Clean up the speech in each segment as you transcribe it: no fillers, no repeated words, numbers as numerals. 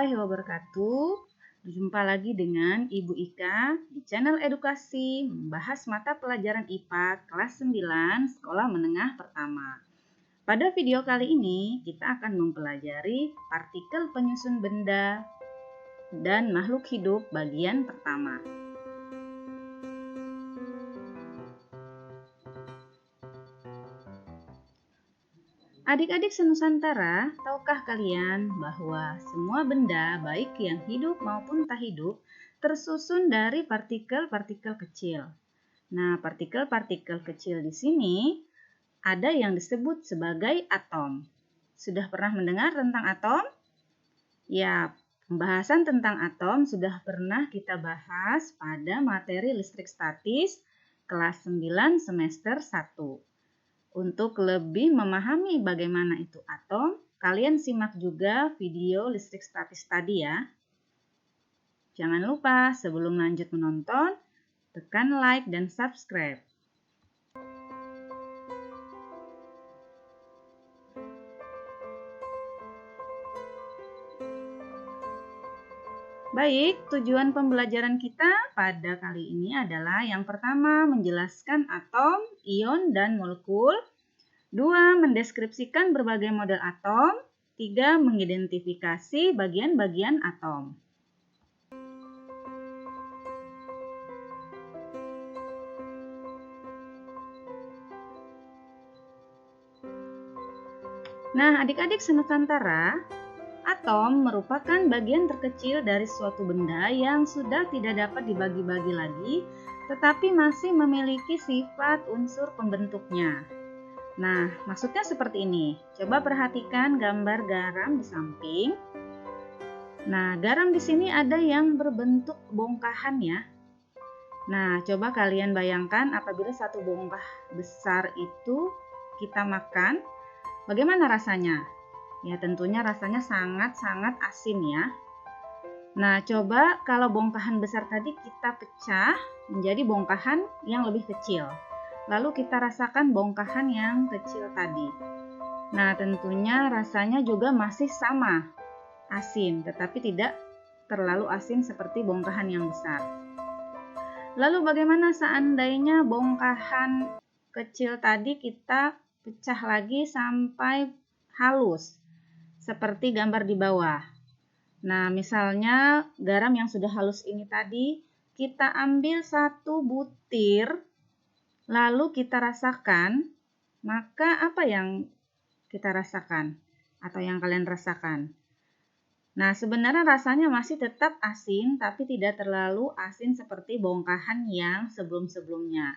warahmatullahi wabarakatuh. Jumpa lagi dengan Ibu Ika di channel edukasi membahas mata pelajaran IPA kelas 9 sekolah menengah pertama. Pada video kali ini kita akan mempelajari partikel penyusun benda dan makhluk hidup bagian pertama. Adik-adik senusantara, tahukah kalian bahwa semua benda baik yang hidup maupun tak hidup tersusun dari partikel-partikel kecil. Nah, partikel-partikel kecil di sini ada yang disebut sebagai atom. Sudah pernah mendengar tentang atom? Ya, pembahasan tentang atom sudah pernah kita bahas pada materi listrik statis kelas 9 semester 1. Untuk lebih memahami bagaimana itu atom, kalian simak juga video listrik statis tadi ya. Jangan lupa sebelum lanjut menonton, tekan like dan subscribe. Baik, tujuan pembelajaran kita pada kali ini adalah yang pertama menjelaskan atom, ion, dan molekul. 2. Mendeskripsikan berbagai model atom. 3. Mengidentifikasi bagian-bagian atom. Nah, adik-adik senusantara, atom merupakan bagian terkecil dari suatu benda yang sudah tidak dapat dibagi-bagi lagi, tetapi masih memiliki sifat unsur pembentuknya. Nah, maksudnya seperti ini. Coba perhatikan gambar garam di samping. Nah, garam di sini ada yang berbentuk bongkahan ya. Nah, coba kalian bayangkan apabila satu bongkah besar itu kita makan, bagaimana rasanya? Ya, tentunya rasanya sangat-sangat asin ya. Nah, coba kalau bongkahan besar tadi kita pecah menjadi bongkahan yang lebih kecil. Lalu kita rasakan bongkahan yang kecil tadi. Nah, tentunya rasanya juga masih sama, asin, tetapi tidak terlalu asin seperti bongkahan yang besar. Lalu bagaimana seandainya bongkahan kecil tadi kita pecah lagi sampai halus, seperti gambar di bawah. Nah, misalnya garam yang sudah halus ini tadi, kita ambil satu butir, lalu kita rasakan, maka apa yang kita rasakan atau yang kalian rasakan? Nah, sebenarnya rasanya masih tetap asin, tapi tidak terlalu asin seperti bongkahan yang sebelum-sebelumnya.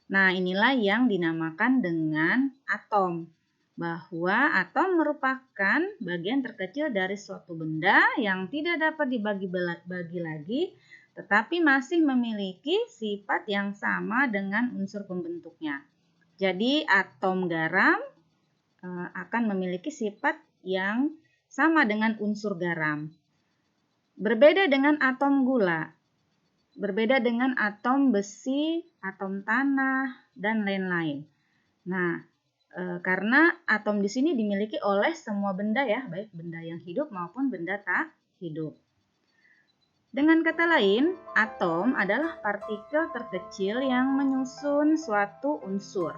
Nah, inilah yang dinamakan dengan atom. Bahwa atom merupakan bagian terkecil dari suatu benda yang tidak dapat dibagi-bagi lagi, tetapi masih memiliki sifat yang sama dengan unsur pembentuknya. Jadi atom garam akan memiliki sifat yang sama dengan unsur garam. Berbeda dengan atom gula, berbeda dengan atom besi, atom tanah, dan lain-lain. Nah, karena atom di sini dimiliki oleh semua benda ya, baik benda yang hidup maupun benda tak hidup. Dengan kata lain, atom adalah partikel terkecil yang menyusun suatu unsur.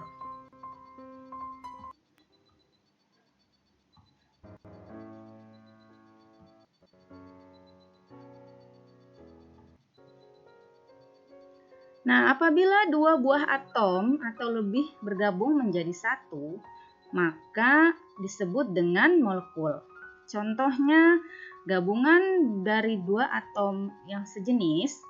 Nah, apabila dua buah atom atau lebih bergabung menjadi satu, maka disebut dengan molekul. Contohnya, gabungan dari dua atom yang sejenis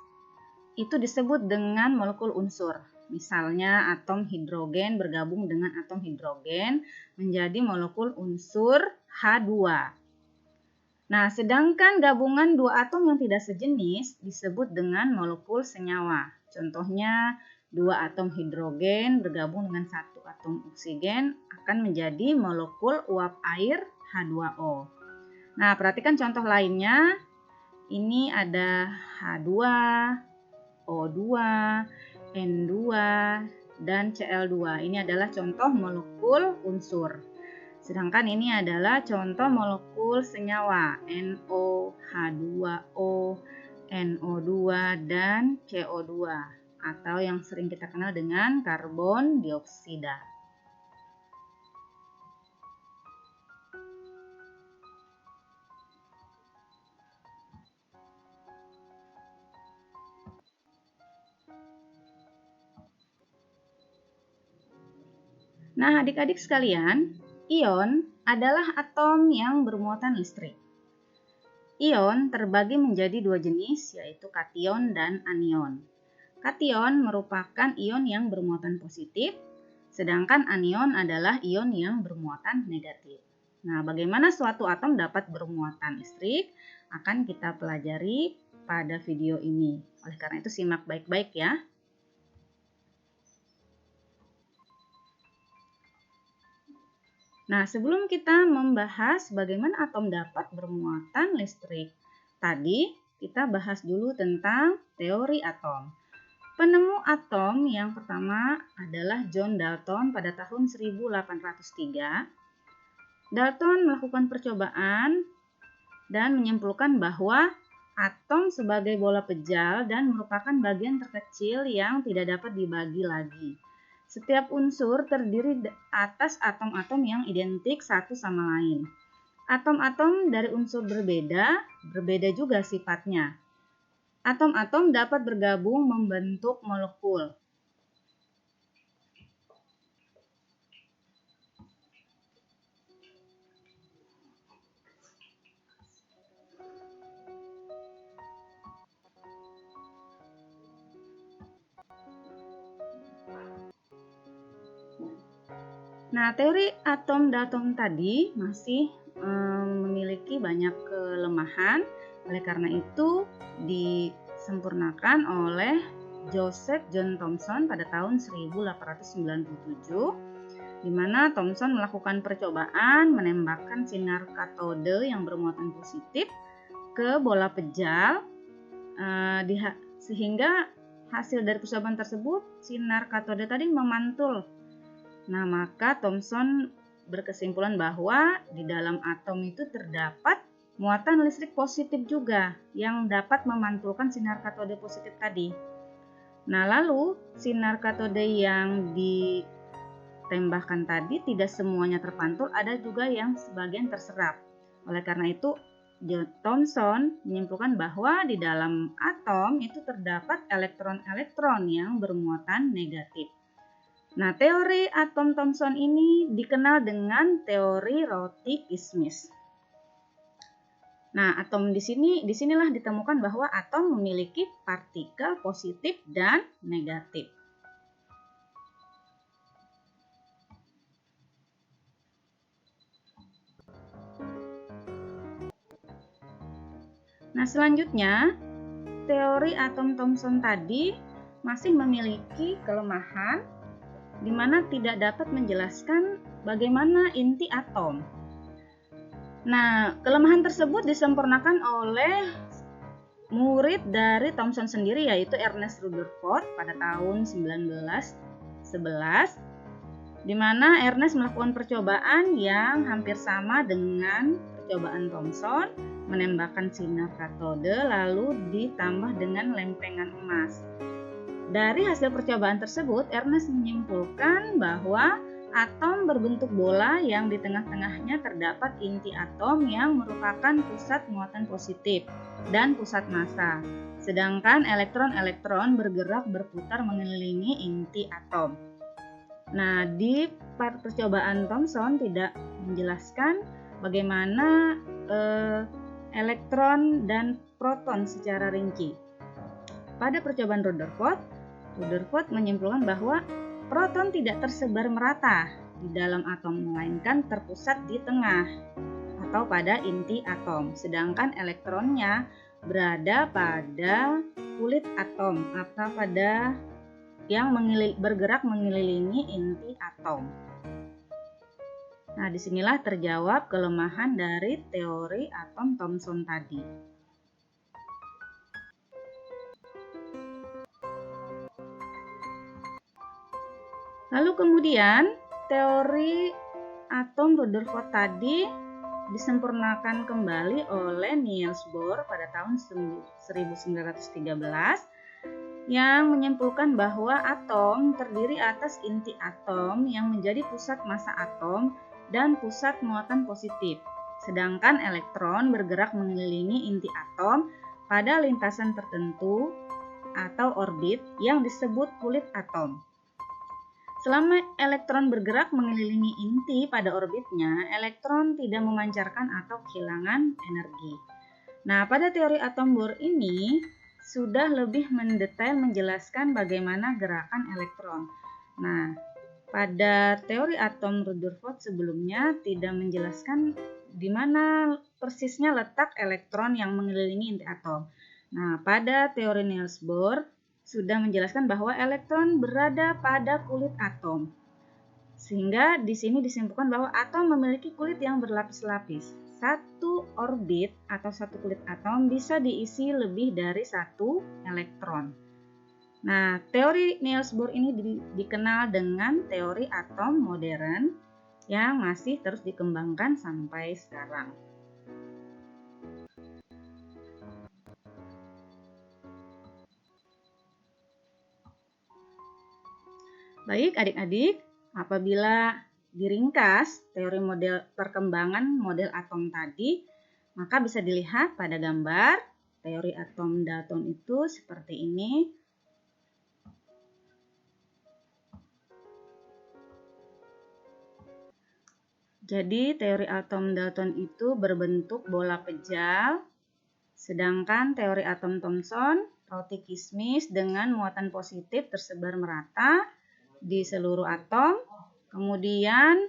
itu disebut dengan molekul unsur. Misalnya, atom hidrogen bergabung dengan atom hidrogen menjadi molekul unsur H2. Nah, sedangkan gabungan dua atom yang tidak sejenis disebut dengan molekul senyawa. Contohnya, dua atom hidrogen bergabung dengan satu atom oksigen akan menjadi molekul uap air H2O. Nah, perhatikan contoh lainnya. Ini ada H2, O2, N2, dan Cl2. Ini adalah contoh molekul unsur. Sedangkan ini adalah contoh molekul senyawa NOH2O, NO2, dan CO2 atau yang sering kita kenal dengan karbon dioksida. Nah, adik-adik sekalian, ion adalah atom yang bermuatan listrik. Ion terbagi menjadi dua jenis, yaitu kation dan anion. Kation merupakan ion yang bermuatan positif, sedangkan anion adalah ion yang bermuatan negatif. Nah, bagaimana suatu atom dapat bermuatan listrik akan kita pelajari pada video ini. Oleh karena itu, simak baik-baik ya. Nah, sebelum kita membahas bagaimana atom dapat bermuatan listrik, tadi kita bahas dulu tentang teori atom. Penemu atom yang pertama adalah John Dalton pada tahun 1803. Dalton melakukan percobaan dan menyimpulkan bahwa atom sebagai bola pejal dan merupakan bagian terkecil yang tidak dapat dibagi lagi. Setiap unsur terdiri atas atom-atom yang identik satu sama lain. Atom-atom dari unsur berbeda juga sifatnya. Atom-atom dapat bergabung membentuk molekul. Nah, teori atom Dalton tadi masih memiliki banyak kelemahan. Oleh karena itu, disempurnakan oleh Joseph John Thomson pada tahun 1897, di mana Thomson melakukan percobaan menembakkan sinar katode yang bermuatan positif ke bola pejal, sehingga hasil dari percobaan tersebut, sinar katode tadi memantul. Nah, maka Thomson berkesimpulan bahwa di dalam atom itu terdapat muatan listrik positif juga yang dapat memantulkan sinar katode positif tadi. Nah, lalu sinar katode yang ditembakkan tadi tidak semuanya terpantul, ada juga yang sebagian terserap. Oleh karena itu, Thomson menyimpulkan bahwa di dalam atom itu terdapat elektron-elektron yang bermuatan negatif. Nah, teori atom Thomson ini dikenal dengan teori Rotich-Smith. Nah, atom disinilah ditemukan bahwa atom memiliki partikel positif dan negatif. Nah, selanjutnya, teori atom Thomson tadi masih memiliki kelemahan di mana tidak dapat menjelaskan bagaimana inti atom. Nah, kelemahan tersebut disempurnakan oleh murid dari Thomson sendiri, yaitu Ernest Rutherford pada tahun 1911, di mana Ernest melakukan percobaan yang hampir sama dengan percobaan Thomson, menembakkan sinar katode lalu ditambah dengan lempengan emas. Dari hasil percobaan tersebut, Ernest menyimpulkan bahwa atom berbentuk bola yang di tengah-tengahnya terdapat inti atom yang merupakan pusat muatan positif dan pusat massa. Sedangkan elektron-elektron bergerak berputar mengelilingi inti atom. Nah, di percobaan Thomson tidak menjelaskan bagaimana elektron dan proton secara rinci. Pada percobaan Rutherford menyimpulkan bahwa proton tidak tersebar merata di dalam atom, melainkan terpusat di tengah atau pada inti atom, sedangkan elektronnya berada pada kulit atom atau pada yang bergerak mengelilingi inti atom. Nah, disinilah terjawab kelemahan dari teori atom Thomson tadi. Lalu kemudian teori atom Rutherford tadi disempurnakan kembali oleh Niels Bohr pada tahun 1913 yang menyimpulkan bahwa atom terdiri atas inti atom yang menjadi pusat massa atom dan pusat muatan positif, sedangkan elektron bergerak mengelilingi inti atom pada lintasan tertentu atau orbit yang disebut kulit atom. Selama elektron bergerak mengelilingi inti pada orbitnya, elektron tidak memancarkan atau kehilangan energi. Nah, pada teori atom Bohr ini sudah lebih mendetail menjelaskan bagaimana gerakan elektron. Nah, pada teori atom Rutherford sebelumnya tidak menjelaskan di mana persisnya letak elektron yang mengelilingi inti atom. Nah, pada teori Niels Bohr sudah menjelaskan bahwa elektron berada pada kulit atom. Sehingga di sini disimpulkan bahwa atom memiliki kulit yang berlapis-lapis. Satu orbit atau satu kulit atom bisa diisi lebih dari satu elektron. Nah, teori Niels Bohr ini dikenal dengan teori atom modern yang masih terus dikembangkan sampai sekarang. Baik adik-adik, apabila diringkas teori model perkembangan model atom tadi, maka bisa dilihat pada gambar teori atom Dalton itu seperti ini. Jadi teori atom Dalton itu berbentuk bola pejal, sedangkan teori atom Thomson roti kismis dengan muatan positif tersebar merata di seluruh atom. Kemudian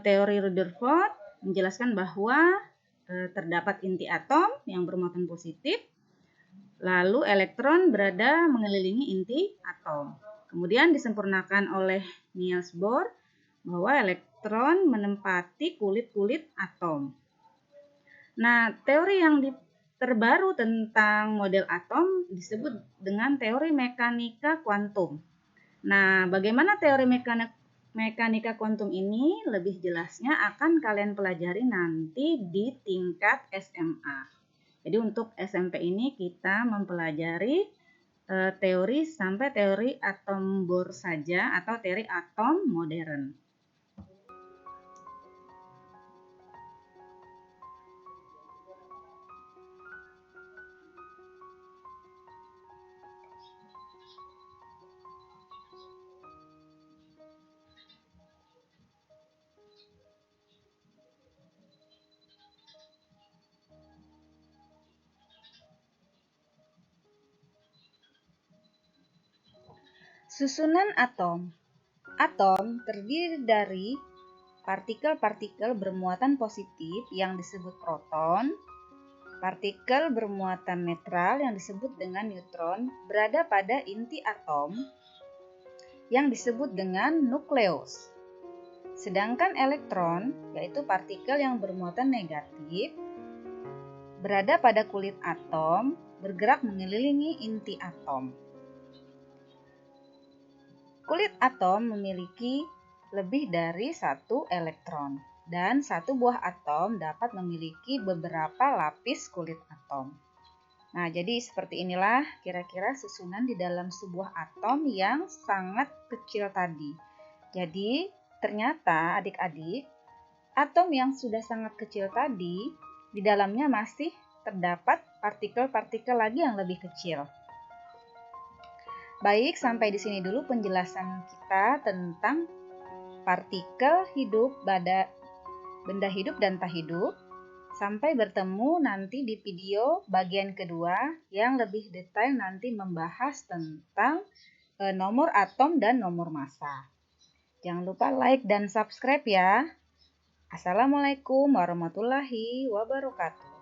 teori Rutherford menjelaskan bahwa terdapat inti atom yang bermuatan positif, lalu elektron berada mengelilingi inti atom. Kemudian disempurnakan oleh Niels Bohr bahwa elektron menempati kulit-kulit atom. Nah, teori yang terbaru tentang model atom disebut dengan teori mekanika kuantum. Nah, bagaimana teori mekanika kuantum ini? Lebih jelasnya akan kalian pelajari nanti di tingkat SMA. Jadi untuk SMP ini kita mempelajari teori sampai teori atom Bohr saja atau teori atom modern. Susunan atom. Atom terdiri dari partikel-partikel bermuatan positif yang disebut proton, partikel bermuatan netral yang disebut dengan neutron berada pada inti atom yang disebut dengan nukleus. Sedangkan elektron, yaitu partikel yang bermuatan negatif, berada pada kulit atom, bergerak mengelilingi inti atom. Kulit atom memiliki lebih dari satu elektron, dan satu buah atom dapat memiliki beberapa lapis kulit atom. Nah, jadi seperti inilah kira-kira susunan di dalam sebuah atom yang sangat kecil tadi. Jadi, ternyata adik-adik, atom yang sudah sangat kecil tadi, di dalamnya masih terdapat partikel-partikel lagi yang lebih kecil. Baik, sampai di sini dulu penjelasan kita tentang partikel hidup, benda hidup dan tak hidup. Sampai bertemu nanti di video bagian kedua yang lebih detail nanti membahas tentang nomor atom dan nomor massa. Jangan lupa like dan subscribe ya. Assalamualaikum warahmatullahi wabarakatuh.